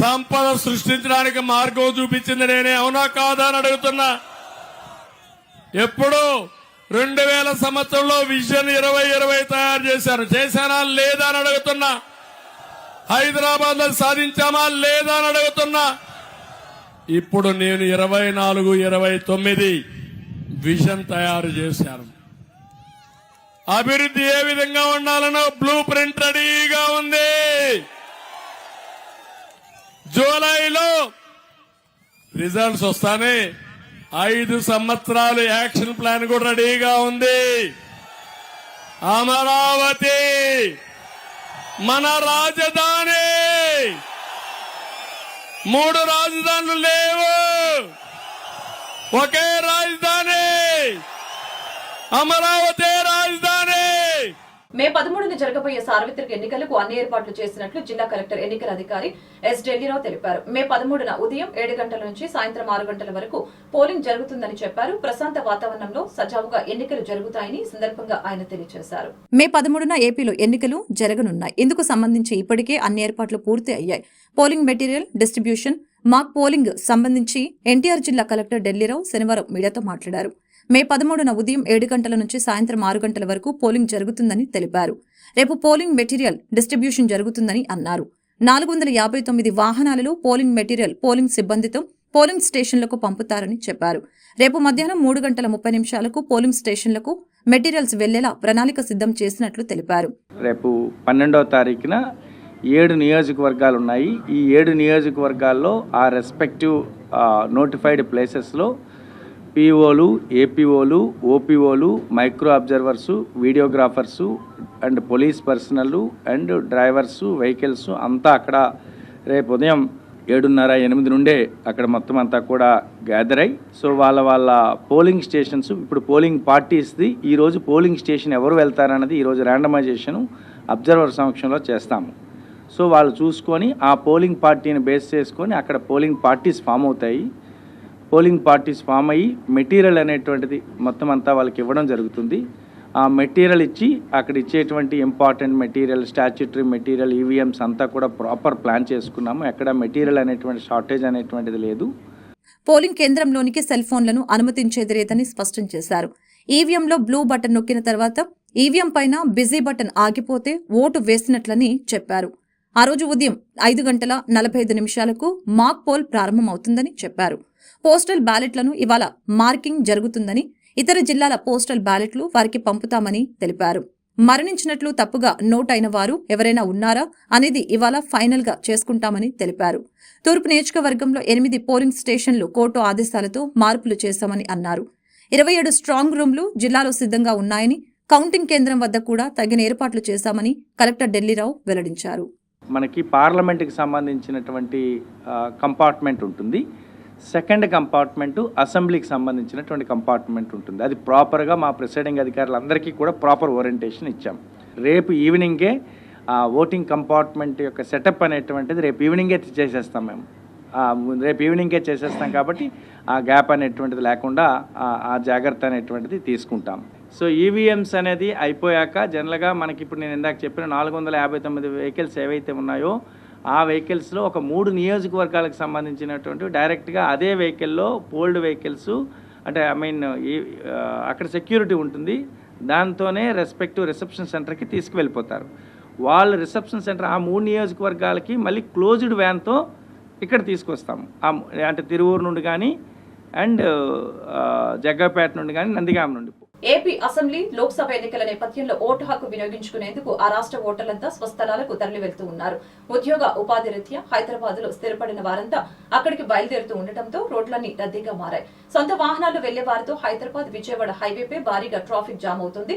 సంపద సృష్టించడానికి మార్గం చూపించింది నేనే, అవునా కాదా అని అడుగుతున్నా. ఎప్పుడు 2000 సంవత్సరంలో విజన్ 2020 తయారు చేశానా లేదా అని అడుగుతున్నా. హైదరాబాద్ లో సాధించామా లేదా అని అడుగుతున్నా. ఇప్పుడు నేను 24-29 విజన్ తయారు చేశాను. అభివృద్ధి ఏ విధంగా ఉండాలనో బ్లూ ప్రింట్ రెడీగా ఉంది. జూలైలో రిజల్ట్స్ వస్తానే 5 సంవత్సరాలు యాక్షన్ ప్లాన్ కూడా రెడీగా ఉంది. అమరావతి మన రాజధాని. 3 రాజధానులు లేవు, ఒకే రాజధాని, అమరావతి రాజధాని. మే 13న జరగబోయే సార్వత్రిక ఎన్నికలకు అన్ని ఏర్పాట్లు చేసినట్లు జిల్లా కలెక్టర్ ఎన్నికల అధికారి ఎస్ ఢిల్లీరావు తెలిపారు. మే 13న ఉదయం 7 గంటల నుంచి సాయంత్రం 6 గంటల వరకు పోలింగ్ జరుగుతుందని చెప్పారు. ప్రశాంత వాతావరణంలో సజావుగా ఎన్నికలు జరుగుతాయని సందర్భంగా ఆయన తెలియజేశారు. మే 13న ఏపీలో ఎన్నికలు జరగనున్నాయి. ఇందుకు సంబంధించి ఇప్పటికే అన్ని ఏర్పాట్లు పూర్తి అయ్యాయి. Polling material distribution, mock polling సంబంధించి ఎన్టీఆర్ జిల్లా కలెక్టర్ ఢిల్లీరావు శనివారం మీడియాతో మాట్లాడారు. మే 13న ఉదయం 7 గంటల నుంచి సాయంత్రం 6 గంటల వరకు పోలింగ్ జరుగుతుందని తెలిపారు. రేపు పోలింగ్ మెటీరియల్ డిస్ట్రిబ్యూషన్ జరుగుతుందని అన్నారు. 459 వాహనాలలో పోలింగ్ మెటీరియల్ పోలింగ్ సిబ్బందితో పోలింగ్ స్టేషన్లకు పంపుతారని చెప్పారు. రేపు మధ్యాహ్నం 3 గంటల 30 నిమిషాలకు పోలింగ్ స్టేషన్లకు మెటీరియల్స్ వెళ్లేలా ప్రణాళిక సిద్ధం చేసినట్లు తెలిపారు. రేపు 12వ తారీఖున 7 నియోజకవర్గాలు ఉన్నాయి. ఈ 7 నియోజకవర్గాల్లో ఆ రెస్పెక్టివ్ నోటిఫైడ్ ప్లేసెస్లో పీఓలు, ఏపీఓలు, ఓపీఓలు, micro observers, videographers and police personnel and drivers, vehicles అంతా అక్కడ రేపు ఉదయం 7:30-8 నుండే అక్కడ మొత్తం అంతా కూడా గ్యాదర్ అయ్యి, సో వాళ్ళ పోలింగ్ స్టేషన్స్, ఇప్పుడు పోలింగ్ పార్టీస్ది ఈరోజు పోలింగ్ స్టేషన్ ఎవరు వెళ్తారన్నది ఈరోజు ర్యాండమైజేషను అబ్జర్వర్ సమక్షంలో చేస్తాము. సో వాళ్ళు చూసుకొని ఆ పోలింగ్ పార్టీని బేస్ చేసుకొని అక్కడ పోలింగ్ పార్టీస్ ఫామ్ అవుతాయి. పోలింగ్ పార్టీస్ ఫామ్ అయ్యి మెటీరియల్ అనేటువంటిది మొత్తం అంతా వాళ్ళకి ఇవ్వడం జరుగుతుంది. ఆ మెటీరియల్ ఇచ్చి అక్కడ ఇచ్చేటువంటి important material, statutory material, EVMs అంతా కూడా ప్రాపర్ ప్లాన్ చేసుకున్నాము. ఎక్కడ మెటీరియల్ అనేటువంటి షార్టేజ్ అనేటువంటిది లేదు. పోలింగ్ కేంద్రంలోనికి సెల్ ఫోన్లను అనుమతించేది లేదని స్పష్టం చేశారు. ఈవీఎంలో బ్లూ బటన్ నొక్కిన తర్వాత ఈవీఎం పైన బిజీ బటన్ ఆగిపోతే ఓటు వేసినట్లని చెప్పారు. ఆ రోజు ఉదయం 5:45 మాక్ పోల్ ప్రారంభమవుతుందని చెప్పారు. పోస్టల్ బ్యాలెట్లను ఇవాళ మార్కింగ్ జరుగుతుందని, ఇతర జిల్లాల పోస్టల్ బ్యాలెట్లు వారికి పంపుతామని తెలిపారు. మరణించినట్లు తప్పుగా నోట్ అయిన వారు ఎవరైనా ఉన్నారా అనేది ఇవాళ ఫైనల్ గా చేసుకుంటామని తెలిపారు. తూర్పు నియోజకవర్గంలో 8 పోలింగ్ స్టేషన్లు కోర్టు ఆదేశాలతో మార్పులు చేశామని అన్నారు. 27 స్ట్రాంగ్ రూమ్లు జిల్లాలో సిద్ధంగా ఉన్నాయని, కౌంటింగ్ కేంద్రం వద్ద కూడా తగిన ఏర్పాట్లు చేశామని కలెక్టర్ ఢిల్లీరావు వెల్లడించారు. మనకి పార్లమెంట్కి సంబంధించినటువంటి కంపార్ట్మెంట్ ఉంటుంది. సెకండ్ కంపార్ట్మెంటు అసెంబ్లీకి సంబంధించినటువంటి కంపార్ట్మెంట్ ఉంటుంది. అది ప్రాపర్గా మా ప్రిసైడింగ్ అధికారులందరికీ కూడా ప్రాపర్ ఓరియంటేషన్ ఇచ్చాం. రేపు ఈవినింగే ఆ ఓటింగ్ కంపార్ట్మెంట్ యొక్క సెటప్ అనేటువంటిది రేపు ఈవినింగే చేసేస్తాం. మేము రేపు ఈవినింగే చేసేస్తాం కాబట్టి ఆ గ్యాప్ అనేటువంటిది లేకుండా ఆ జాగ్రత్త అనేటువంటిది తీసుకుంటాం. సో ఈవీఎంస్ అనేది అయిపోయాక జనరల్గా మనకి ఇప్పుడు నేను ఇందాక చెప్పిన 459 వెహికల్స్ ఏవైతే ఉన్నాయో ఆ వెహికల్స్లో ఒక 3 నియోజకవర్గాలకు సంబంధించినటువంటి డైరెక్ట్గా అదే వెహికల్లో పోల్డ్ వెహికల్స్ అంటే అక్కడ సెక్యూరిటీ ఉంటుంది. దాంతోనే రెస్పెక్టివ్ రిసెప్షన్ సెంటర్కి తీసుకువెళ్ళిపోతారు. వాళ్ళు రిసెప్షన్ సెంటర్ ఆ 3 నియోజకవర్గాలకి మళ్ళీ క్లోజ్డ్ వ్యాన్తో ఇక్కడ తీసుకొస్తాము. అంటే తిరువూరు నుండి కానీ అండ్ జగ్గపేట నుండి కానీ నందిగామ నుండి. ఏపీ అసెంబ్లీ, లోక్సభ ఎన్నికల నేపథ్యంలో ఓటు హక్కు వినియోగించుకునేందుకు ఆ రాష్ట్ర ఓటర్లంతా స్వస్థలాలకు తరలి వెళ్తూ ఉన్నారు. ఉద్యోగ ఉపాధి రీత్యా హైదరాబాద్ లో స్థిరపడిన వారంతా అక్కడికి బయలుదేరుతూ ఉండటంతో రోడ్లన్నీ రద్దీగా మారాయి. సొంత వాహనాలు వెళ్లే వారితో హైదరాబాద్ విజయవాడ హైవేపై భారీగా ట్రాఫిక్ జామ్ అవుతుంది.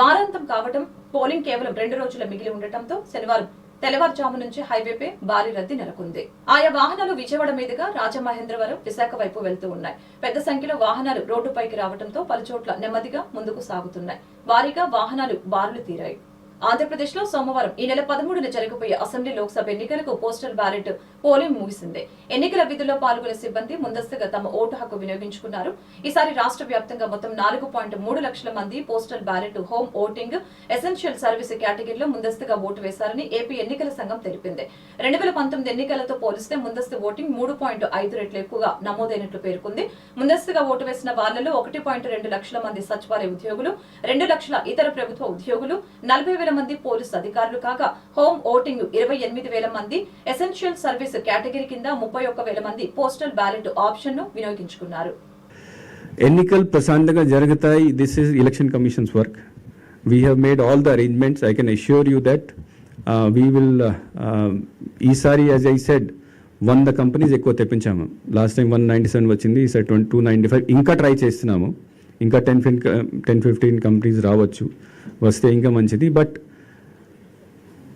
వారాంతం కావటం, పోలింగ్ కేవలం 2 రోజుల మిగిలి ఉండటంతో శనివారం తెల్లవారుజాము నుంచి హైవేపై భారీ రద్దీ నెలకొంది. ఆయా వాహనాలు విజయవాడ మీదుగా రాజమహేంద్రవరం, విశాఖ వైపు వెళ్తూ ఉన్నాయి. పెద్ద సంఖ్యలో వాహనాలు రోడ్డుపైకి రావడంతో పలుచోట్ల నెమ్మదిగా ముందుకు సాగుతున్నాయి. వారీగా వాహనాలు బారులు తీరాయి. ఆంధ్రప్రదేశ్ లో సోమవారం ఈ నెల 13న జరగబోయే అసెంబ్లీ, లోక్సభ ఎన్నికలకు పోస్టల్ బ్యాలెట్ పోలింగ్ ముగిసింది. ఎన్నికల విధుల్లో పాల్గొనే సిబ్బంది ముందస్తుగా తమ ఓటు హక్కు వినియోగించుకున్నారు. ఈసారి రాష్ట్ర వ్యాప్తంగా మొత్తం 4.3 లక్షల మంది postal ballot, home voting, essential service కేటగిరీలో ముందస్తుగా ఓటు వేశారని ఏపీ ఎన్నికల సంఘం తెలిపింది. 2019 ఎన్నికలతో పోలిస్తే ముందస్తు ఓటింగ్ 3.5 రెట్లు ఎక్కువగా నమోదైనట్లు పేర్కొంది. ముందస్తుగా ఓటు వేసిన వాళ్లలో 1.2 లక్షల మంది సచివాలయ ఉద్యోగులు, 2 లక్షల ఇతర ప్రభుత్వ ఉద్యోగులు, 40,000 మంది పోలీసు అధికారులు కాగా హోమ్ ఓటింగ్ 28,000 మంది, ఎసెన్షియల్ సర్వీస్ కేటగిరీ కింద 31,000 మంది పోస్టల్ బ్యాలెట్ ఆప్షన్ ను వినియోగించుకున్నారు. ఎన్నికలు ప్రశాంతంగా జరుగుతాయి. This is election commission's work. We have made all the arrangements. I can assure you that we will ఈసారి యాజ్ ఐ సెడ్ 100 కంపెనీస్ ఎక్కువ తెప్పించాము. లాస్ట్ టైం 197 వచ్చింది, ఈసారి 295. ఇంకా ట్రై చేస్తున్నాము. ఇంకా 10-15 కంపెనీస్ రావచ్చు. వస్తే ఇంకా మంచిది. But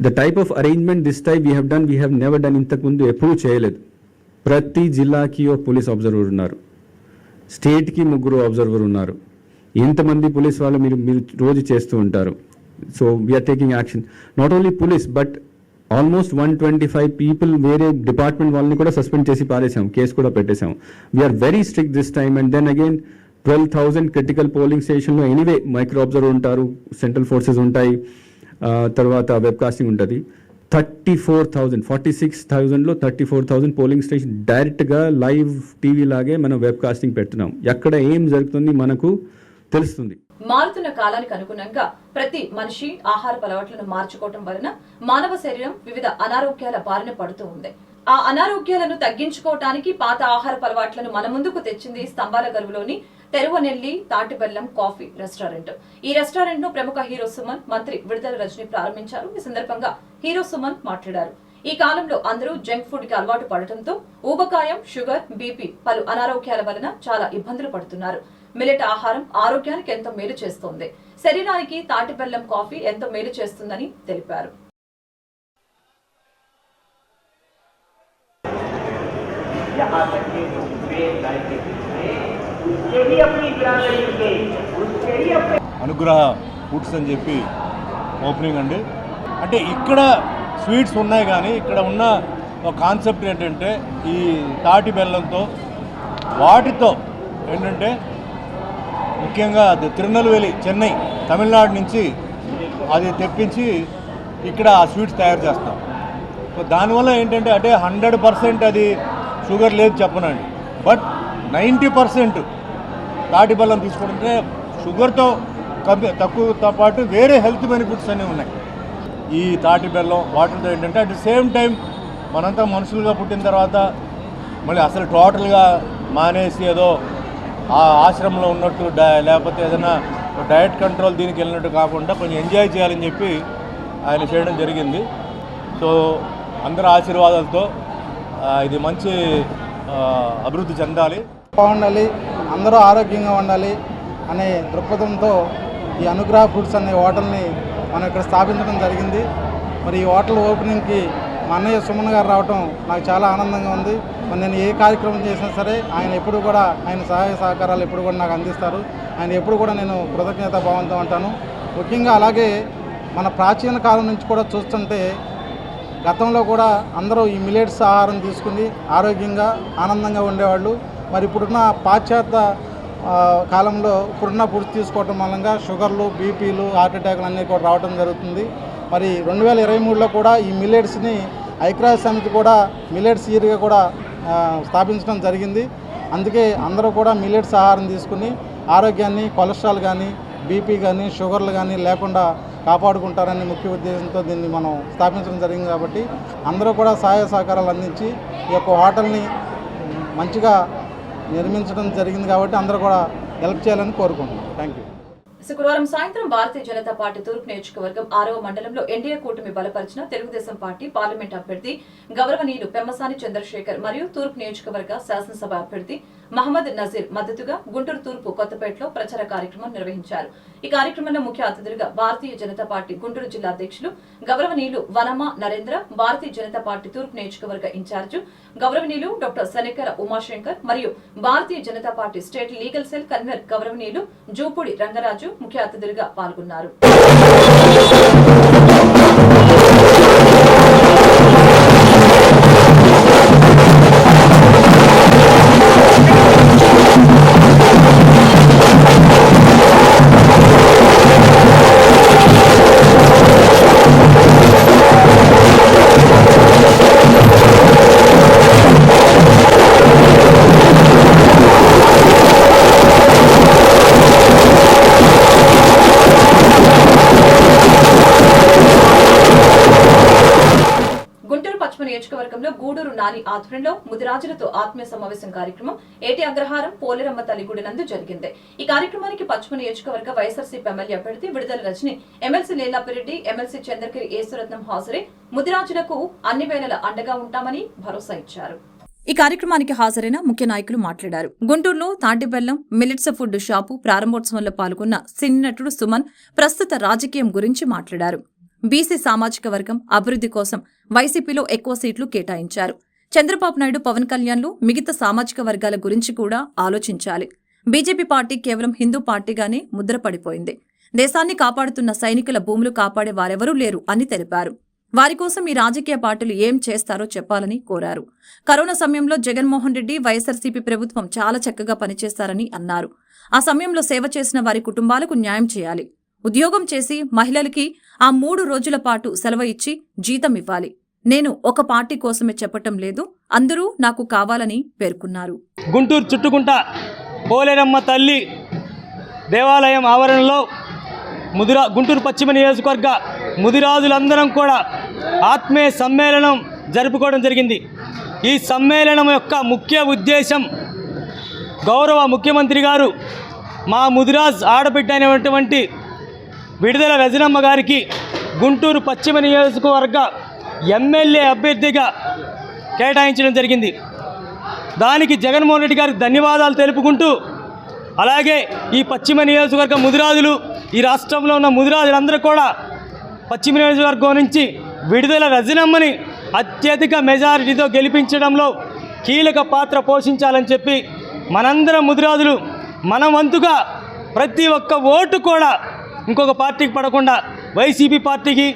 the type of arrangement this type we have never done. ఇంతకుముందు ఎప్పుడూ చేయలేదు. ప్రతి జిల్లాకి ఒక పోలీస్ అబ్జర్వర్ ఉన్నారు, స్టేట్కి 3 అబ్జర్వర్ ఉన్నారు. ఎంతమంది పోలీస్ వాళ్ళు మీరు రోజు చేస్తూ ఉంటారు. So we're taking action. Not only police but almost 125 people వేరే డిపార్ట్మెంట్ వాళ్ళని కూడా సస్పెండ్ చేసి పారేసాం, కేసు కూడా పెట్టేశాం. We're very strict this time. And then again 12,000 critical polling స్టేషన్లో ఎనీవే మైక్రో అబ్జర్వర్ ఉంటారు, సెంట్రల్ ఫోర్సెస్ ఉంటాయి, తర్వాత వెబ్ కాస్టింగ్ ఉంటుంది. 46,000లో 34,000 పోలింగ్ స్టేషన్ డైరెక్ట్గా లైవ్ టీవీ లాగే మనం వెబ్ కాస్టింగ్ పెడుతున్నాం. ఎక్కడ ఏం జరుగుతుంది మనకు తెలుస్తుంది. మారుతున్న కాలానికి అనుగుణంగా ప్రతి మనిషి ఆహారపు అలవాట్లను మార్చుకోవటం వలన మానవ శరీరం వివిధ అనారోగ్యాల బారిన పడుతూ ఉంది. ఆ అనారోగ్యాలను తగ్గించుకోవటానికి పాత ఆహారపు అలవాట్లను మన ముందుకు తెచ్చింది స్తంభాల గరువులోని తెరువనెల్లి తాటిబెల్లం కాఫీ రెస్టారెంట్. ఈ రెస్టారెంట్ ను ప్రముఖ హీరో సుమన్, మంత్రి విడుదల రజని ప్రారంభించారు. ఈ సందర్భంగా హీరో సుమన్ మాట్లాడారు. ఈ కాలంలో అందరూ జంక్ ఫుడ్ కి అలవాటు పడటంతో ఊబకాయం, షుగర్, బీపీ పలు అనారోగ్యాల వలన చాలా ఇబ్బందులు పడుతున్నారు. మిల్లెట్ ఆహారం ఆరోగ్యానికి ఎంతో మేలు చేస్తోంది. శరీరానికి తాటిబెల్లం కాఫీ ఎంతో మేలు చేస్తుందని తెలిపారు. అనుగ్రహ ఫుడ్స్ అని చెప్పి ఓపెనింగ్ అండి. అంటే ఇక్కడ స్వీట్స్ ఉన్నాయి కానీ ఇక్కడ ఉన్న ఒక కాన్సెప్ట్ ఏంటంటే ఈ తాటి బెల్లంతో వాటితో ఏంటంటే ముఖ్యంగా అది తిరునెల్వేలి, చెన్నై, తమిళనాడు నుంచి అది తెప్పించి ఇక్కడ ఆ స్వీట్స్ తయారు చేస్తాం. సో దానివల్ల ఏంటంటే అంటే 100% అది షుగర్ లేదు చెప్పనండి, బట్ 90% తాటి బెల్లం తీసుకుంటే షుగర్తో తక్కువతో పాటు వేరే హెల్త్ బెనిఫిట్స్ అన్నీ ఉన్నాయి. ఈ తాటి బెల్లం వాటితో ఏంటంటే అట్ ది సేమ్ టైం మనంతా మనుషులుగా పుట్టిన తర్వాత మళ్ళీ అసలు టోటల్గా మానేసి ఏదో ఆ ఆశ్రమంలో ఉన్నట్టు లేకపోతే ఏదైనా డయట్ కంట్రోల్ దీనికి వెళ్ళినట్టు కాకుండా కొంచెం ఎంజాయ్ చేయాలని చెప్పి ఆయన చేయడం జరిగింది. సో అందరి ఆశీర్వాదాలతో ఇది మంచి అభివృద్ధి చెందాలి, బాగుండాలి, అందరూ ఆరోగ్యంగా ఉండాలి అనే దృక్పథంతో ఈ అనుగ్రహ ఫుడ్స్ అనే హోటల్ని మనం ఇక్కడ స్థాపించడం జరిగింది. మరి ఈ హోటల్ ఓపెనింగ్కి మా అన్నయ్య సుమన్ గారు రావటం నాకు చాలా ఆనందంగా ఉంది. మరి నేను ఏ కార్యక్రమం చేసినా సరే ఆయన ఎప్పుడు కూడా ఆయన సహాయ సహకారాలు ఎప్పుడు కూడా నాకు అందిస్తారు. ఆయన ఎప్పుడు కూడా నేను కృతజ్ఞతా భావంతో ఉంటాను. ముఖ్యంగా అలాగే మన ప్రాచీన కాలం నుంచి కూడా చూస్తుంటే గతంలో కూడా అందరూ ఈ మిల్లెట్స్ ఆహారం తీసుకుని ఆరోగ్యంగా ఆనందంగా ఉండేవాళ్ళు. మరి ఇప్పుడున్న పాశ్చాత్య కాలంలో ఇప్పుడున్న ఫుడ్స్ తీసుకోవటం మూలంగా షుగర్లు, బీపీలు, హార్ట్ అటాక్లు అన్నీ కూడా రావడం జరుగుతుంది. మరి 2023లో కూడా ఈ మిల్లెట్స్ని ఐక్యరాజ్య సమితి కూడా మిల్లెట్స్ ఇయర్గా కూడా స్థాపించడం జరిగింది. అందుకే అందరూ కూడా మిల్లెట్స్ ఆహారం తీసుకుని ఆరోగ్యాన్ని, కొలెస్ట్రాల్ కానీ, బీపీ కానీ, షుగర్లు కానీ లేకుండా కాపాడుకుంటారని ముఖ్య ఉద్దేశంతో దీన్ని మనం స్థాపించడం జరిగింది. కాబట్టి అందరూ కూడా సహాయ సహకారాలు అందించి ఈ యొక్క హోటల్ని మంచిగా నిర్మించడం జరిగింది. కాబట్టి అందరూ కూడా హెల్ప్ చేయాలని కోరుకుంటున్నాం. Thank you. శుక్రవారం సాయంత్రం భారతీయ జనతా పార్టీ తూర్పు నియోజకవర్గం 6వ మండలంలో ఎన్డీఏ కూటమి బలపరిచిన తెలుగుదేశం పార్టీ పార్లమెంట్ అభ్యర్థి గౌరవనీయులు పెమ్మసాని చంద్రశేఖర్ మరియు తూర్పు నియోజకవర్గ శాసనసభ అభ్యర్థి మహమ్మద్ నజీర్ మద్దతుగా గుంటూరు తూర్పు కొత్తపేటలో ప్రచార కార్యక్రమం నిర్వహించారు. ఈ కార్యక్రమంలో ముఖ్య అతిథులుగా భారతీయ జనతా పార్టీ గుంటూరు జిల్లా అధ్యక్షులు గౌరవనీయులు వనమ నరేంద్ర, భారతీయ జనతా పార్టీ తూర్పు నియోజకవర్గ ఇన్ఛార్జి గౌరవనీయులు డాక్టర్ శనికర ఉమాశంకర్ మరియు Bharatiya Janata party state legal cell convener గౌరవనీయులు జూపూడి రంగరాజు ముఖ్య అతిథులుగా పాల్గొన్నారు. గూడూరు నాని ఆధ్వర్యంలో ముదిరాజులతో ఆత్మీయ సమావేశం కార్యక్రమం ఏటి అగ్రహారం పోలేరమ్మ తల్లి గుడి నందు జరిగింది. ఈ కార్యక్రమానికి పశ్చిమ నియోజకవర్గ వైఎస్ఆర్సీపీ ఎమ్మెల్యే అభ్యర్థి విడుదల రజని, ఎమ్మెల్సీ లీలాపిరెడ్డి, ఎమ్మెల్సీ చంద్రగిరి ఏసురత్నం హాజరై ముదిరాజులకు అన్ని వేళల అండగా ఉంటామని భరోసా ఇచ్చారు. ఈ కార్యక్రమానికి హాజరైన ముఖ్య నాయకులు మాట్లాడారు. గుంటూరులో తాటిబెల్లం మిల్లెట్స్ ఫుడ్ షాపు ప్రారంభోత్సవంలో పాల్గొన్న సినీ నటుడు సుమన్ ప్రస్తుత రాజకీయం గురించి మాట్లాడారు. బీసీ సామాజిక వర్గం అభివృద్ధి కోసం వైసీపీలో ఎక్కువ సీట్లు కేటాయించారు. చంద్రబాబు నాయుడు, పవన్ కళ్యాణ్లు మిగతా సామాజిక వర్గాల గురించి కూడా ఆలోచించాలి. బీజేపీ పార్టీ కేవలం హిందూ పార్టీగానే ముద్రపడిపోయింది. దేశాన్ని కాపాడుతున్న సైనికుల భూములు కాపాడే వారెవరూ లేరు అని తెలిపారు. వారి కోసం ఈ రాజకీయ పార్టీలు ఏం చేస్తారో చెప్పాలని కోరారు. కరోనా సమయంలో జగన్మోహన్ రెడ్డి, వైఎస్ఆర్సీపీ ప్రభుత్వం చాలా చక్కగా పనిచేస్తారని అన్నారు. ఆ సమయంలో సేవ చేసిన వారి కుటుంబాలకు న్యాయం చేయాలి. ఉద్యోగం చేసి మహిళలకి ఆ 3 రోజుల పాటు సెలవు ఇచ్చి జీతం ఇవ్వాలి. నేను ఒక పార్టీ కోసమే చెప్పటం లేదు, అందరూ నాకు కావాలని పేర్కొన్నారు. గుంటూరు చుట్టుకుంట పోలేరమ్మ తల్లి దేవాలయం ఆవరణలో గుంటూరు పశ్చిమ నియోజకవర్గ ముదిరాజులందరం కూడా ఆత్మీయ సమ్మేళనం జరుపుకోవడం జరిగింది. ఈ సమ్మేళనం యొక్క ముఖ్య ఉద్దేశం గౌరవ ముఖ్యమంత్రి గారు మా ముదిరాజ్ ఆడబిడ్డ అయినటువంటి విడుదల రజనమ్మ గారికి గుంటూరు పశ్చిమ నియోజకవర్గ ఎమ్మెల్యే అభ్యర్థిగా కేటాయించడం జరిగింది. దానికి జగన్మోహన్ రెడ్డి గారికి ధన్యవాదాలు తెలుపుకుంటూ, అలాగే ఈ పశ్చిమ నియోజకవర్గ ముదిరాజులు, ఈ రాష్ట్రంలో ఉన్న ముదిరాజులందరూ కూడా పశ్చిమ నియోజకవర్గం నుంచి విడుదల రజనమ్మని అత్యధిక మెజారిటీతో గెలిపించడంలో కీలక పాత్ర పోషించాలని చెప్పి మనందరం ముదిరాజులు మన వంతుగా ప్రతి ఒక్క ఓటు కూడా ఇంకొక పార్టీకి పడకుండా వైసీపీ పార్టీకి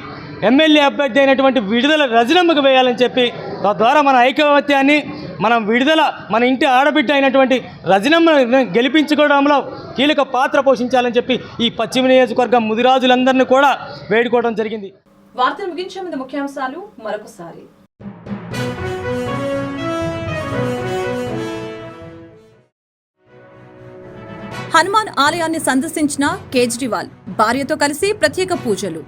ఎమ్మెల్యే అభ్యర్థి అయినటువంటి విడుదల రజనమ్మకు వేయాలని చెప్పి తద్వారా మన ఐకమత్యాన్ని మన ఇంటి ఆడబిడ్డ అయినటువంటి రజనమ్మను గెలిపించుకోవడంలో కీలక పాత్ర పోషించాలని చెప్పి ఈ పశ్చిమ నియోజకవర్గం ముదిరాజులందరినీ కూడా వేడుకోవడం జరిగింది. వార్తలు ముగించే ముందు ముఖ్యాంశాలు మరొకసారి. హనుమాన్ ఆలయాన్ని సందర్శించిన కేజ్రీవాల్, భార్యతో కలిసి ప్రత్యేక పూజలు.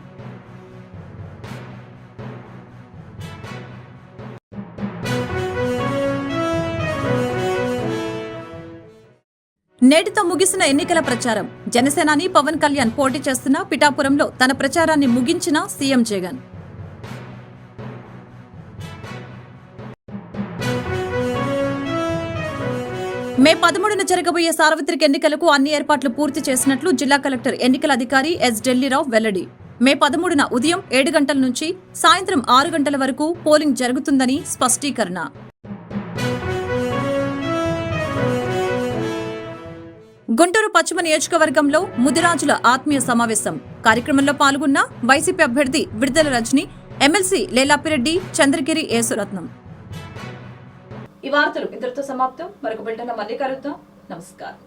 నేటితో ముగిసిన ఎన్నికల ప్రచారం. జనసేనాని పవన్ కళ్యాణ్ పోటీ చేస్తున్న పిఠాపురంలో తన ప్రచారాన్ని ముగించిన సీఎం జగన్. మే 13న జరగబోయే సార్వత్రిక ఎన్నికలకు అన్ని ఏర్పాట్లు పూర్తి చేసినట్లు జిల్లా కలెక్టర్ ఎన్నికల అధికారి ఎస్ ఢిల్లీరావు వెల్లడి. మే 13న ఉదయం 7 గంటల నుంచి సాయంత్రం 6 గంటల వరకు పోలింగ్ జరుగుతుందని స్పష్టీకరణ. గుంటూరు పశ్చిమ నియోజకవర్గంలో ముదిరాజుల ఆత్మీయ సమావేశం కార్యక్రమంలో పాల్గొన్న వైసీపీ అభ్యర్థి విడుదల రజని, ఎమ్మెల్సీ లీలాపిరెడ్డి, చంద్రగిరి ఏసురత్నం. ఈ వార్తలు ఇంతటితో సమాప్తం. మరొక బిల్టన్లో మళ్ళీ కలుద్దాం. నమస్కారం.